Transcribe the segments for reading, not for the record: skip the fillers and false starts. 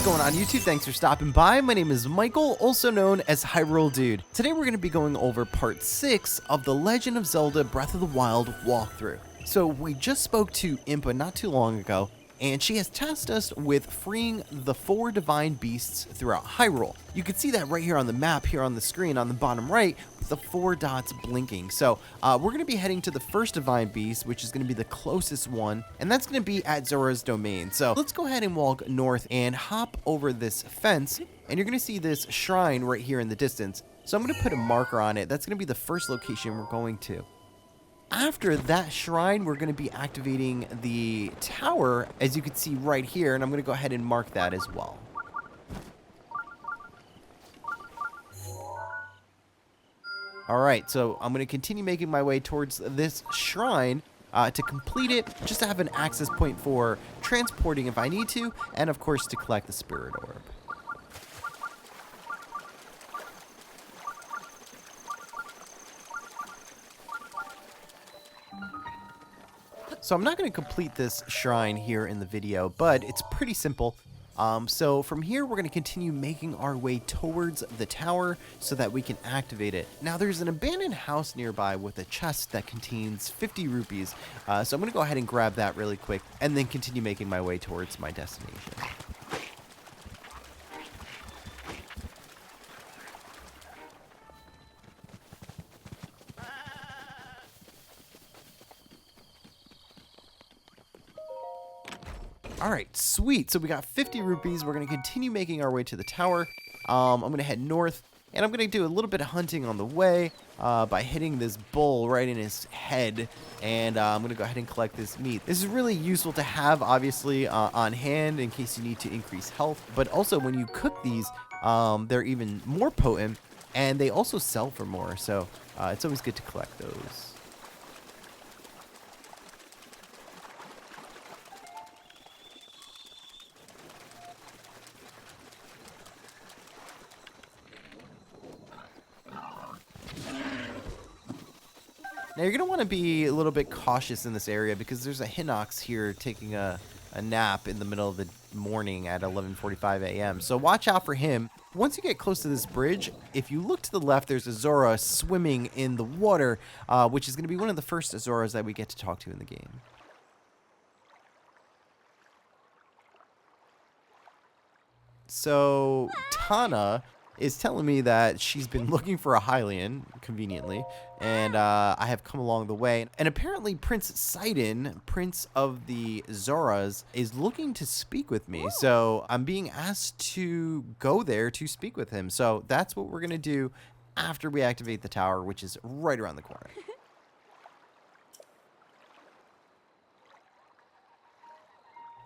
going on YouTube? Thanks for stopping by. My name is Michael, also known as Hyrule Dude. Today we're going to be going over part 6 of the Legend of Zelda Breath of the Wild walkthrough. So we just spoke to Impa not too long ago, and she has tasked us with freeing the 4 divine beasts throughout Hyrule. You can see that right here on the map here on the screen on the bottom right with the 4 dots blinking. So we're going to be heading to the first divine beast, which is going to be the closest one, and that's going to be at Zora's domain. So let's go ahead and walk north and hop over this fence, and you're going to see this shrine right here in the distance. So I'm going to put a marker on it. That's going to be the first location we're going to. After that shrine, we're going to be activating the tower, as you can see right here, and I'm going to go ahead and mark that as well. Alright, so I'm going to continue making my way towards this shrine to complete it, just to have an access point for transporting if I need to, and of course to collect the spirit orb. So I'm not going to complete this shrine here in the video, but it's pretty simple. So from here, we're going to continue making our way towards the tower so that we can activate it. Now, there's an abandoned house nearby with a chest that contains 50 rupees. So I'm going to go ahead and grab that really quick and then continue making my way towards my destination. All right, sweet. So we got 50 rupees. We're going to continue making our way to the tower. I'm going to head north, and I'm going to do a little bit of hunting on the way by hitting this bull right in his head. And I'm going to go ahead and collect this meat. This is really useful to have, obviously, on hand in case you need to increase health. But also, when you cook these, they're even more potent, and they also sell for more. So it's always good to collect those. Now, you're going to want to be a little bit cautious in this area because there's a Hinox here taking a nap in the middle of the morning at 11:45 a.m. So watch out for him. Once you get close to this bridge, if you look to the left, there's a Zora swimming in the water, which is going to be one of the first Zoras that we get to talk to in the game. So Tana is telling me that she's been looking for a Hylian, conveniently, and I have come along the way. And apparently Prince Sidon, Prince of the Zoras, is looking to speak with me. So I'm being asked to go there to speak with him. So that's what we're going to do after we activate the tower, which is right around the corner.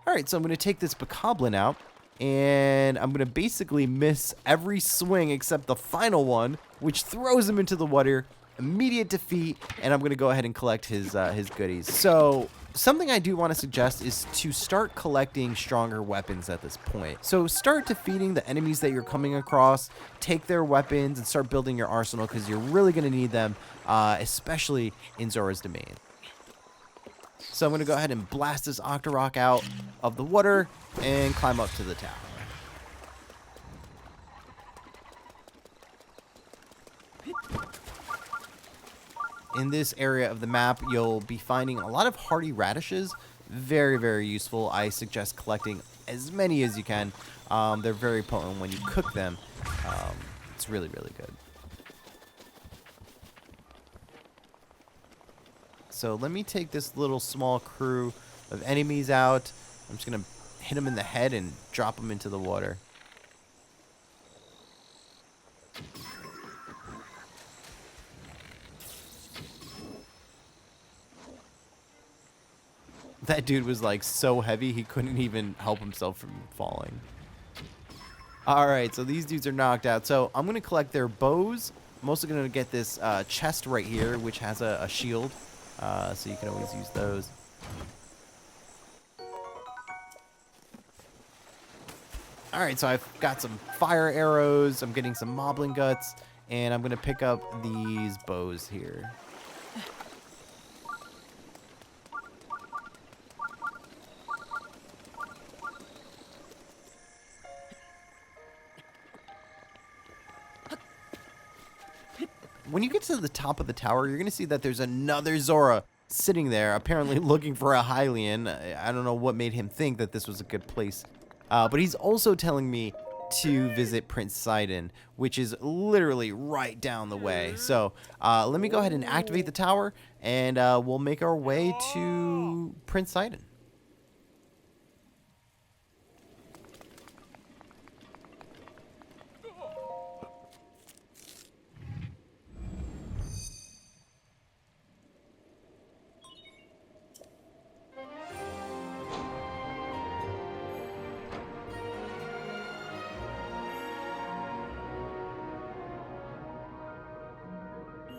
All right, so I'm going to take this Bokoblin out. And I'm going to basically miss every swing except the final one, which throws him into the water. Immediate defeat, and I'm going to go ahead and collect his goodies. So something I do want to suggest is to start collecting stronger weapons at this point. So start defeating the enemies that you're coming across, take their weapons, and start building your arsenal because you're really going to need them, especially in Zora's domain. So I'm going to go ahead and blast this Octorok out of the water and climb up to the tower. In this area of the map, you'll be finding a lot of hardy radishes. Very, very useful. I suggest collecting as many as you can. They're very potent when you cook them. It's really, really good. So let me take this little small crew of enemies out. I'm just going to hit them in the head and drop them into the water. That dude was like so heavy he couldn't even help himself from falling. Alright, so these dudes are knocked out. So I'm going to collect their bows. I'm also going to get this chest right here, which has a shield. So you can always use those. Alright, so I've got some fire arrows, I'm getting some moblin guts, and I'm going to pick up these bows here. when you get to the top of the tower, you're going to see that there's another Zora sitting there, apparently looking for a Hylian. I don't know what made him think that this was a good place. But he's also telling me to visit Prince Sidon, which is literally right down the way. So let me go ahead and activate the tower, and we'll make our way to Prince Sidon.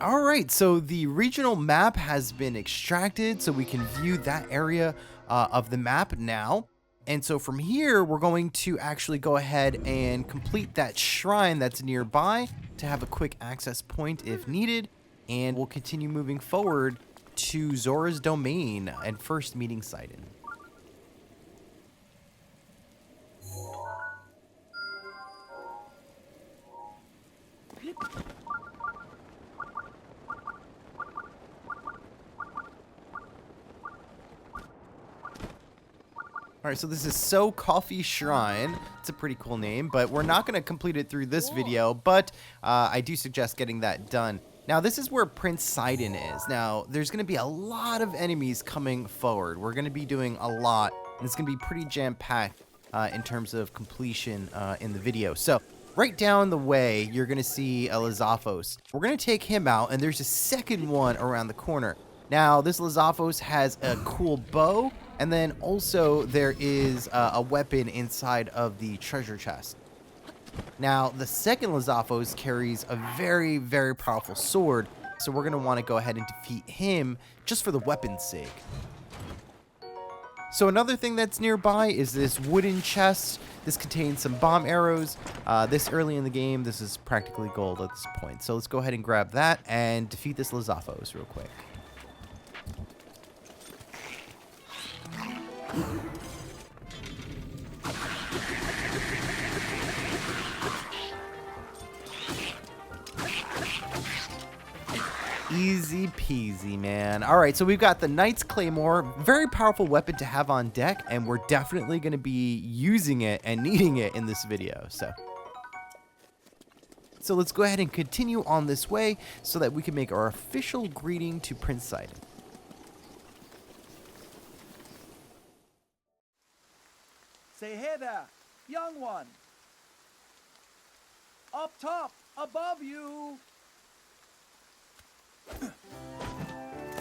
All right, so the regional map has been extracted, so we can view that area of the map now. And so from here, we're going to actually go ahead and complete that shrine that's nearby to have a quick access point if needed. And we'll continue moving forward to Zora's domain and first meeting Sidon. All right, so this is So Coffee Shrine. It's a pretty cool name, but we're not going to complete it through this video, but I do suggest getting that done. Now, this is where Prince Sidon is. Now, there's going to be a lot of enemies coming forward. We're going to be doing a lot, and it's going to be pretty jam-packed in terms of completion in the video. So, right down the way, you're going to see a Lizalfos. We're going to take him out, and there's a second one around the corner. Now, this Lizalfos has a cool bow, and then also there is a weapon inside of the treasure chest. Now, the second Lizalfos carries a very, very powerful sword, so we're going to want to go ahead and defeat him just for the weapon's sake. So another thing that's nearby is this wooden chest. This contains some bomb arrows. This early in the game, this is practically gold at this point. So let's go ahead and grab that and defeat this Lizalfos real quick. Easy peasy, man. All right, so we've got the Knight's Claymore, very powerful weapon to have on deck, and we're definitely going to be using it and needing it in this video. So let's go ahead and continue on this way so that we can make our official greeting to Prince Sidon. Say, hey there, young one. Up top, above you.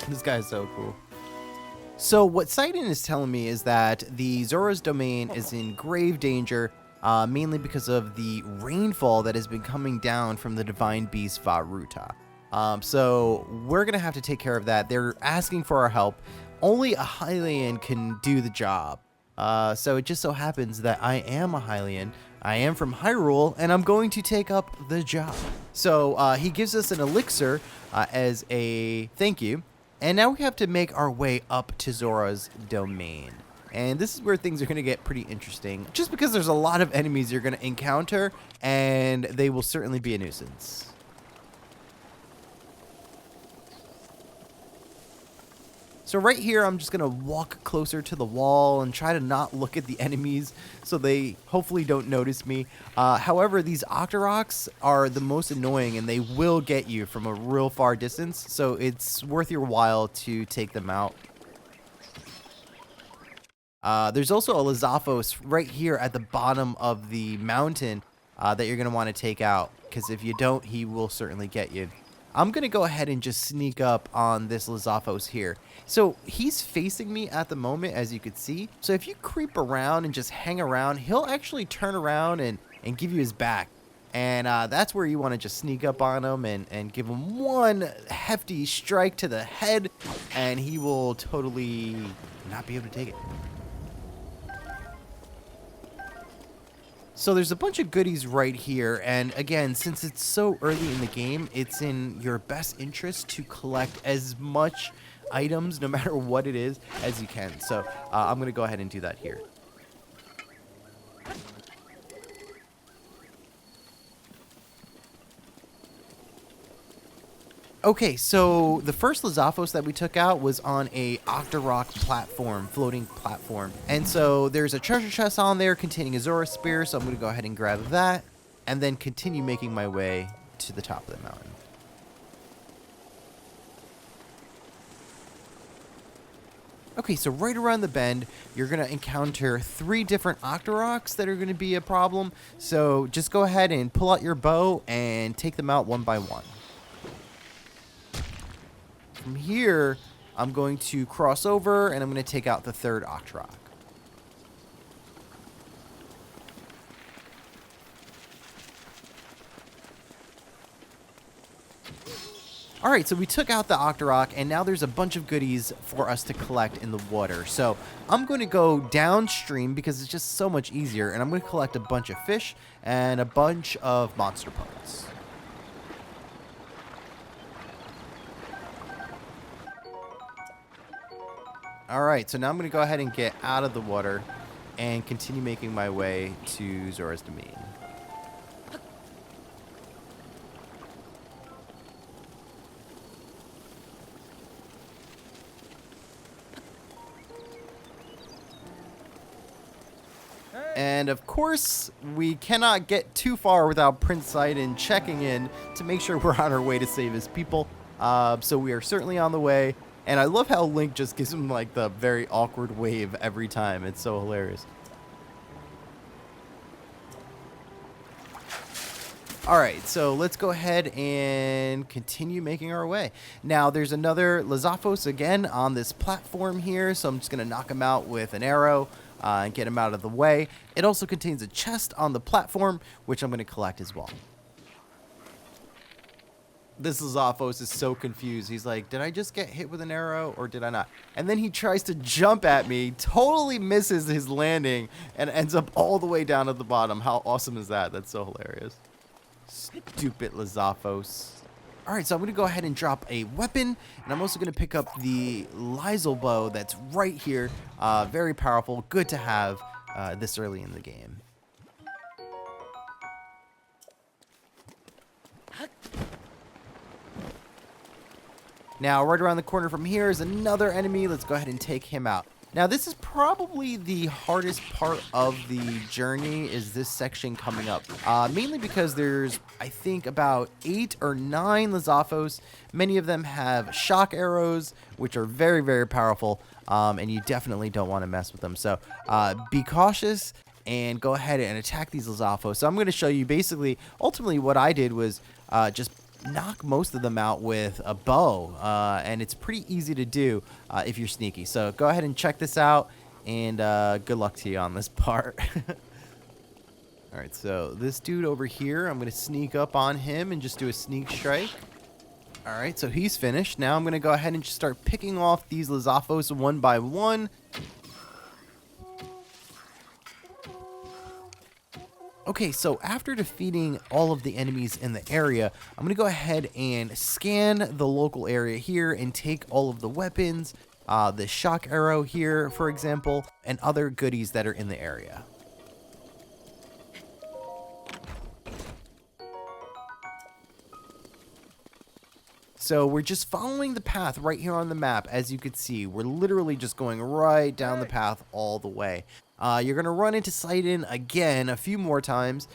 This guy's so cool. So what Sidon is telling me is that the Zora's domain is in grave danger, mainly because of the rainfall that has been coming down from the divine beast Vah Ruta. So we're going to have to take care of that. They're asking for our help. Only a Hylian can do the job. So it just so happens that I am a Hylian. I am from Hyrule, and I'm going to take up the job. So he gives us an elixir as a thank you. And now we have to make our way up to Zora's domain. And this is where things are going to get pretty interesting, just because there's a lot of enemies you're going to encounter, and they will certainly be a nuisance. So right here, I'm just going to walk closer to the wall and try to not look at the enemies so they hopefully don't notice me. However, these Octoroks are the most annoying, and they will get you from a real far distance, so it's worth your while to take them out. There's also a Lizalfos right here at the bottom of the mountain that you're going to want to take out, because if you don't, he will certainly get you. I'm going to go ahead and just sneak up on this Lizalfos here. So he's facing me at the moment, as you can see. So if you creep around and just hang around, he'll actually turn around and give you his back. And that's where you want to just sneak up on him and give him one hefty strike to the head, and he will totally not be able to take it. So there's a bunch of goodies right here, and again, since it's so early in the game, it's in your best interest to collect as much items, no matter what it is, as you can. So I'm going to go ahead and do that here. Okay, so the first Lizalfos that we took out was on a Octorok platform, floating platform. And so there's a treasure chest on there containing a Zora spear, so I'm going to go ahead and grab that and then continue making my way to the top of the mountain. Okay, so right around the bend, you're going to encounter 3 different Octoroks that are going to be a problem. So just go ahead and pull out your bow and take them out one by one. From here, I'm going to cross over and I'm going to take out the 3rd Octorok. Alright, so we took out the Octorok, and now there's a bunch of goodies for us to collect in the water. So I'm going to go downstream because it's just so much easier, and I'm going to collect a bunch of fish and a bunch of monster parts. Alright, so now I'm going to go ahead and get out of the water and continue making my way to Zora's domain. And of course, we cannot get too far without Prince Sidon checking in to make sure we're on our way to save his people. So we are certainly on the way. And I love how Link just gives him like the very awkward wave every time. It's so hilarious. Alright, so let's go ahead and continue making our way. Now, there's another Lizalfos again on this platform here, so I'm just going to knock him out with an arrow and get him out of the way. It also contains a chest on the platform, which I'm going to collect as well. This Lizalfos is so confused. He's like, did I just get hit with an arrow or did I not? And then he tries to jump at me, totally misses his landing, and ends up all the way down at the bottom. How awesome is that? That's so hilarious. Stupid Lizalfos. Alright, so I'm going to go ahead and drop a weapon, and I'm also going to pick up the Lizal bow that's right here. Very powerful, good to have this early in the game. Now, right around the corner from here is another enemy. Let's go ahead and take him out. Now, this is probably the hardest part of the journey, is this section coming up. Mainly because there's, I think, about 8 or 9 Lizalfos. Many of them have shock arrows, which are very, very powerful, and you definitely don't want to mess with them. So be cautious and go ahead and attack these Lizalfos. So I'm going to show you basically, ultimately what I did was just knock most of them out with a bow, and it's pretty easy to do if you're sneaky. So go ahead and check this out, and good luck to you on this part. Alright, so this dude over here, I'm going to sneak up on him and just do a sneak strike. Alright, so he's finished. Now I'm going to go ahead and just start picking off these Lizalfos one by one. Okay, so after defeating all of the enemies in the area, I'm going to go ahead and scan the local area here and take all of the weapons, the shock arrow here, for example, and other goodies that are in the area. So we're just following the path right here on the map. As you can see, we're literally just going right down the path all the way. You're going to run into Sidon again a few more times.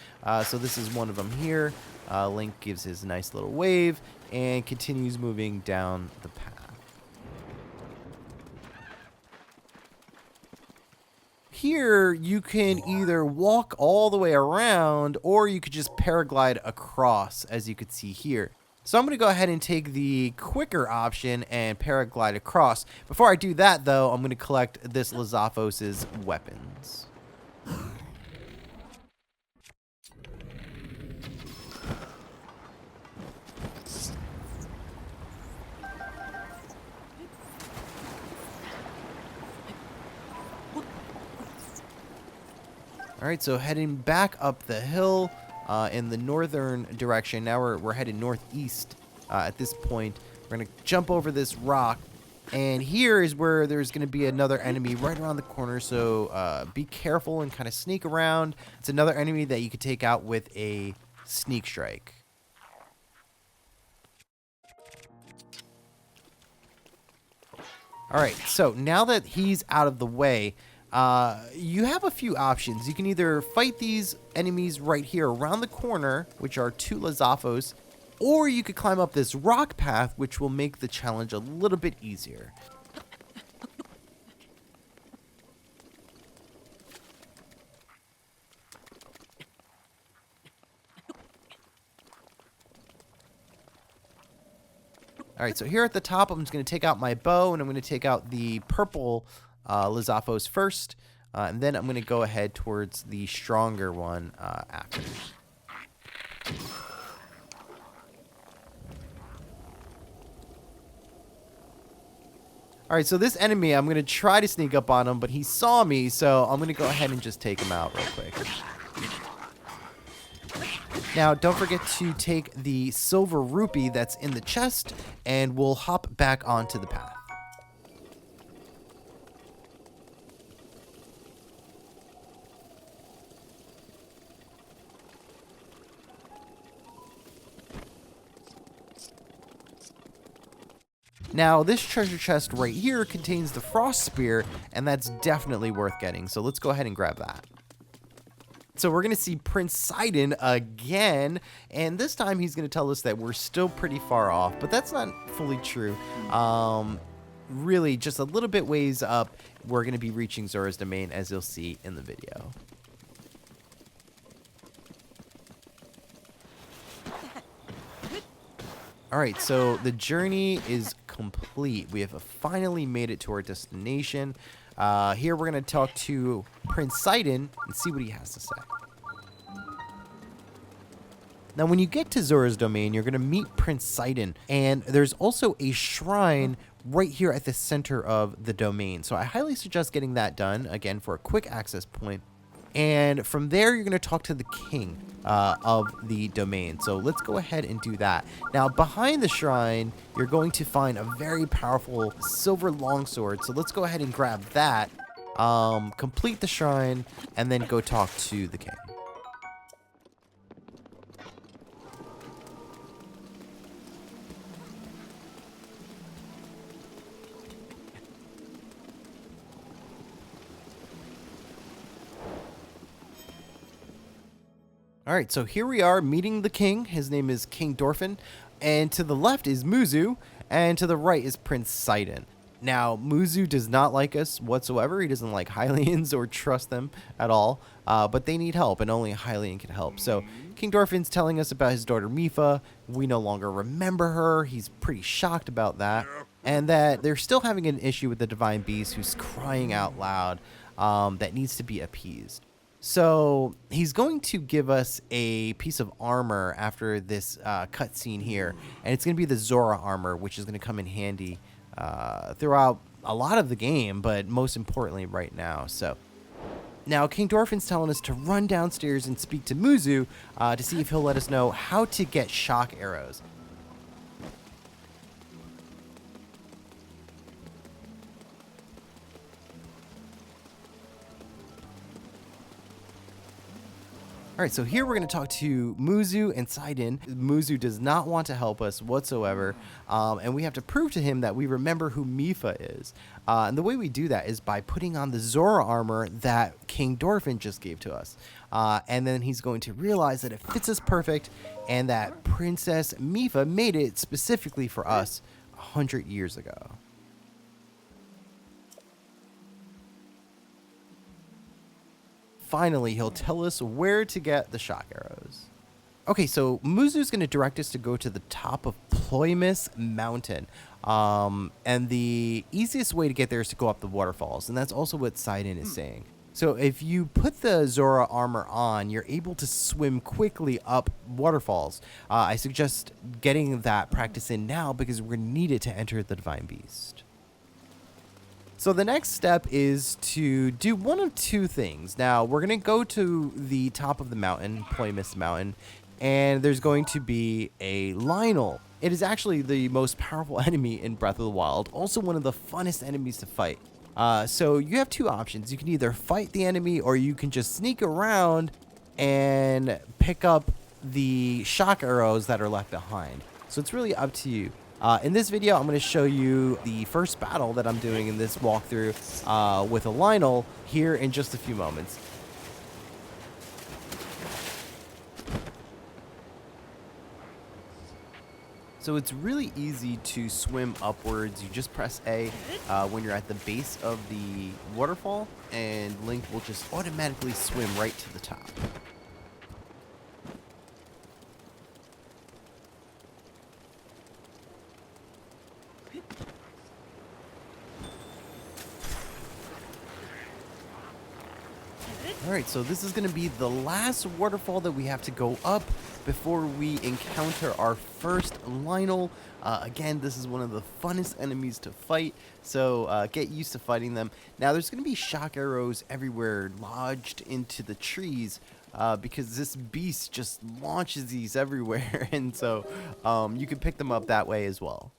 So this is one of them here. Link gives his nice little wave and continues moving down the path. Here, you can either walk all the way around, or you could just paraglide across, as you could see here. So I'm going to go ahead and take the quicker option and paraglide across. Before I do that, though, I'm going to collect this Lizalfos' weapons. Alright, so heading back up the hill in the northern direction. Now we're headed northeast at this point. We're going to jump over this rock. And here is where there's going to be another enemy right around the corner. So be careful and kind of sneak around. It's another enemy that you could take out with a sneak strike. All right, so now that he's out of the way, you have a few options. You can either fight these enemies right here around the corner, which are 2 Lizalfos, or you could climb up this rock path, which will make the challenge a little bit easier. All right, so here at the top, I'm just going to take out my bow, and I'm going to take out the purple Lizalfos first, and then I'm going to go ahead towards the stronger one after. All right, so this enemy, I'm going to try to sneak up on him, but he saw me, so I'm going to go ahead and just take him out real quick. Now, don't forget to take the silver rupee that's in the chest, and we'll hop back onto the path. Now, this treasure chest right here contains the frost spear, and that's definitely worth getting, so let's go ahead and grab that. So we're going to see Prince Sidon again, and this time he's going to tell us that we're still pretty far off, but that's not fully true. Really, just a little bit ways up, we're going to be reaching Zora's domain, as you'll see in the video. All right, so the journey is complete. We have finally made it to our destination. Here we're going to talk to Prince Sidon and see what he has to say. Now, when you get to Zora's domain, you're going to meet Prince Sidon, and there's also a shrine right here at the center of the domain. So I highly suggest getting that done, again, for a quick access point. And from there, you're going to talk to the king of the domain. So let's go ahead and do that. Now, behind the shrine, you're going to find a very powerful silver longsword. So let's go ahead and grab that, complete the shrine, and then go talk to the king. All right, so here we are meeting the king. His name is King Dorephan, and to the left is Muzu, and to the right is Prince Sidon. Now, Muzu does not like us whatsoever. He doesn't like Hylians or trust them at all, but they need help, and only a Hylian can help. So King Dorephan's telling us about his daughter Mipha. We no longer remember her. He's pretty shocked about that, and that they're still having an issue with the divine beast who's crying out loud that needs to be appeased. So he's going to give us a piece of armor after this cutscene here, and it's going to be the Zora Armor, which is going to come in handy throughout a lot of the game, but most importantly right now. So now King Dorephan's telling us to run downstairs and speak to Muzu to see if he'll let us know how to get shock arrows. All right, so here we're going to talk to Muzu and Sidon. Muzu does not want to help us whatsoever, and we have to prove to him that we remember who Mipha is. And the way we do that is by putting on the Zora armor that King Dorephan just gave to us. And then he's going to realize that it fits us perfect and that Princess Mipha made it specifically for us 100 years ago. Finally, he'll tell us where to get the shock arrows. Okay, so Muzu's going to direct us to go to the top of Ploymus Mountain. And the easiest way to get there is to go up the waterfalls. And that's also what Sidon is saying. So if you put the Zora armor on, you're able to swim quickly up waterfalls. I suggest getting that practice in now because we're going to need it to enter the Divine Beast. So the next step is to do one of two things. Now, we're going to go to the top of the mountain, Ploymus Mountain, and there's going to be a Lynel. It is actually the most powerful enemy in Breath of the Wild, also one of the funnest enemies to fight. So you have two options. You can either fight the enemy or you can just sneak around and pick up the shock arrows that are left behind. So it's really up to you. In this video, I'm going to show you the first battle that I'm doing in this walkthrough with a Lynel here in just a few moments. So it's really easy to swim upwards. You just press A when you're at the base of the waterfall, and Link will just automatically swim right to the top. Alright, so this is going to be the last waterfall that we have to go up before we encounter our first Lynel. Again, this is one of the funnest enemies to fight, so get used to fighting them. Now, there's going to be shock arrows everywhere lodged into the trees because this beast just launches these everywhere, and so you can pick them up that way as well.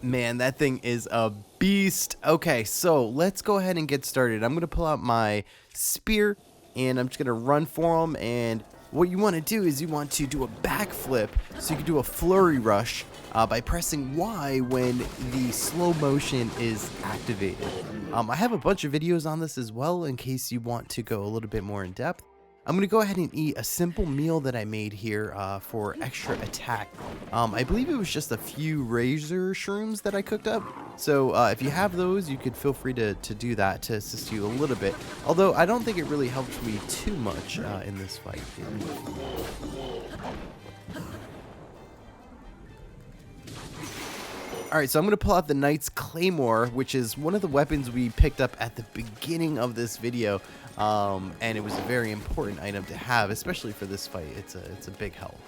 Man, that thing is a beast. Okay, so let's go ahead and get started. I'm going to pull out my spear, and I'm just going to run for him. And what you want to do is you want to do a backflip, so you can do a Flurry Rush by pressing Y when the slow motion is activated. I have a bunch of videos on this as well in case you want to go a little bit more in depth. I'm going to go ahead and eat a simple meal that I made here for extra attack. I believe it was just a few razor shrooms that I cooked up. So if you have those, you could feel free to do that to assist you a little bit. Although I don't think it really helped me too much in this fight. Alright, so I'm going to pull out the Knight's Claymore, which is one of the weapons we picked up at the beginning of this video. And it was a very important item to have, especially for this fight. It's a big help.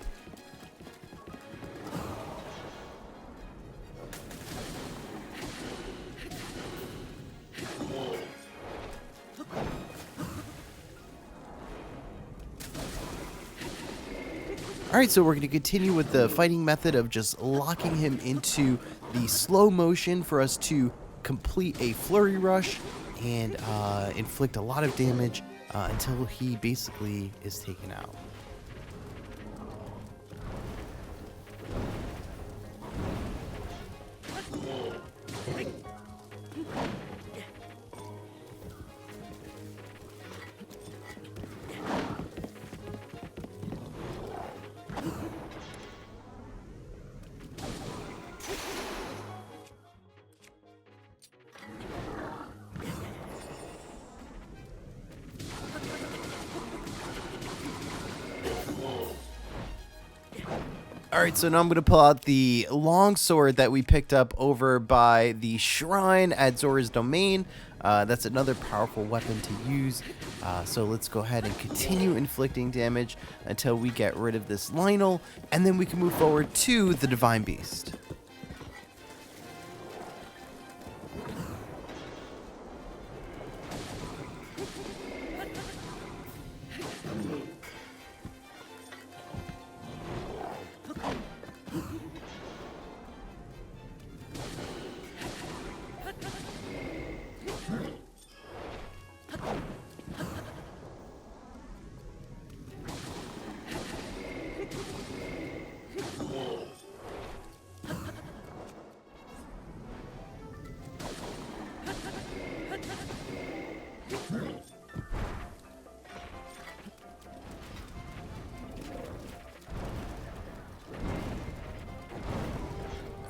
Alright, so we're going to continue with the fighting method of just locking him into the slow motion for us to complete a Flurry Rush and inflict a lot of damage until he basically is taken out. Alright, so now I'm going to pull out the Longsword that we picked up over by the shrine at Zora's domain. That's another powerful weapon to use. So let's go ahead and continue inflicting damage until we get rid of this Lynel, and then we can move forward to the Divine Beast.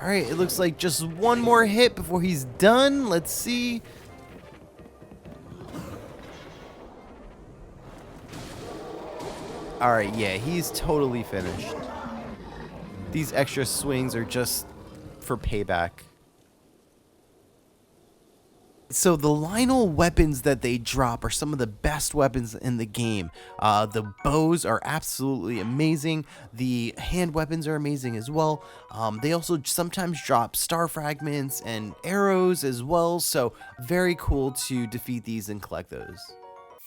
Alright, it looks like just one more hit before he's done. Let's see. Alright, yeah, he's totally finished. These extra swings are just for payback. So the Lynel weapons that they drop are some of the best weapons in the game. The bows are absolutely amazing. The hand weapons are amazing as well. They also sometimes drop star fragments and arrows as well. So very cool to defeat these and collect those.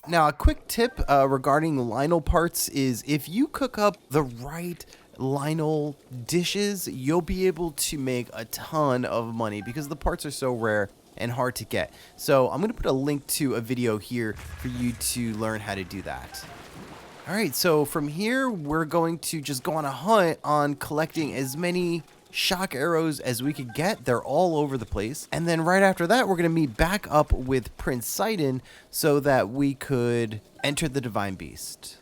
Now, a quick tip regarding Lionel Parts is if you cook up the right Lynel dishes, you'll be able to make a ton of money because the parts are so rare. and hard to get. So I'm going to put a link to a video here for you to learn how to do that. All right, so from here, we're going to just go on a hunt on collecting as many shock arrows as we could get. They're all over the place. And then right after that, we're going to meet back up with Prince Sidon so that we could enter the Divine Beast.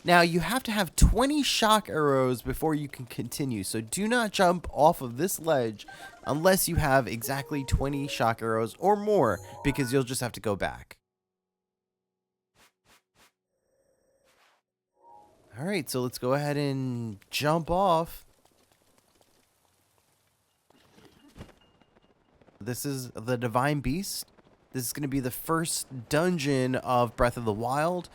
Now, you have to have 20 shock arrows before you can continue, so do not jump off of this ledge unless you have exactly 20 shock arrows or more, because you'll just have to go back. Alright, so let's go ahead and jump off. This is the Divine Beast. This is going to be the first dungeon of Breath of the Wild,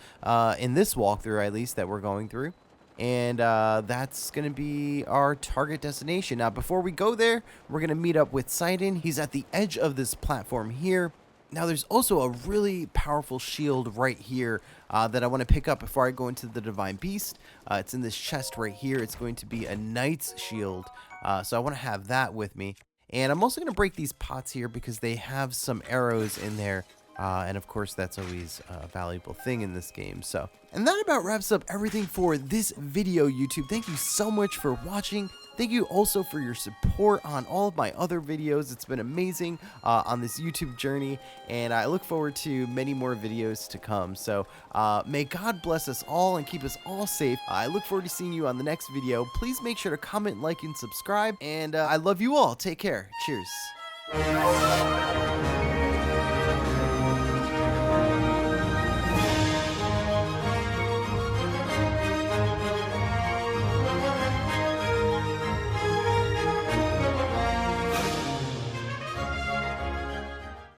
in this walkthrough at least, that we're going through. And that's going to be our target destination. Now, before we go there, we're going to meet up with Sidon. He's at the edge of this platform here. Now, there's also a really powerful shield right here that I want to pick up before I go into the Divine Beast. It's in this chest right here. It's going to be a knight's shield, so I want to have that with me. And I'm also going to break these pots here because they have some arrows in there. And of course, that's always a valuable thing in this game. So, and that about wraps up everything for this video, YouTube. Thank you so much for watching. Thank you also for your support on all of my other videos. It's been amazing on this YouTube journey, and I look forward to many more videos to come. So may God bless us all and keep us all safe. I look forward to seeing you on the next video. Please make sure to comment, like, and subscribe, and I love you all. Take care. Cheers.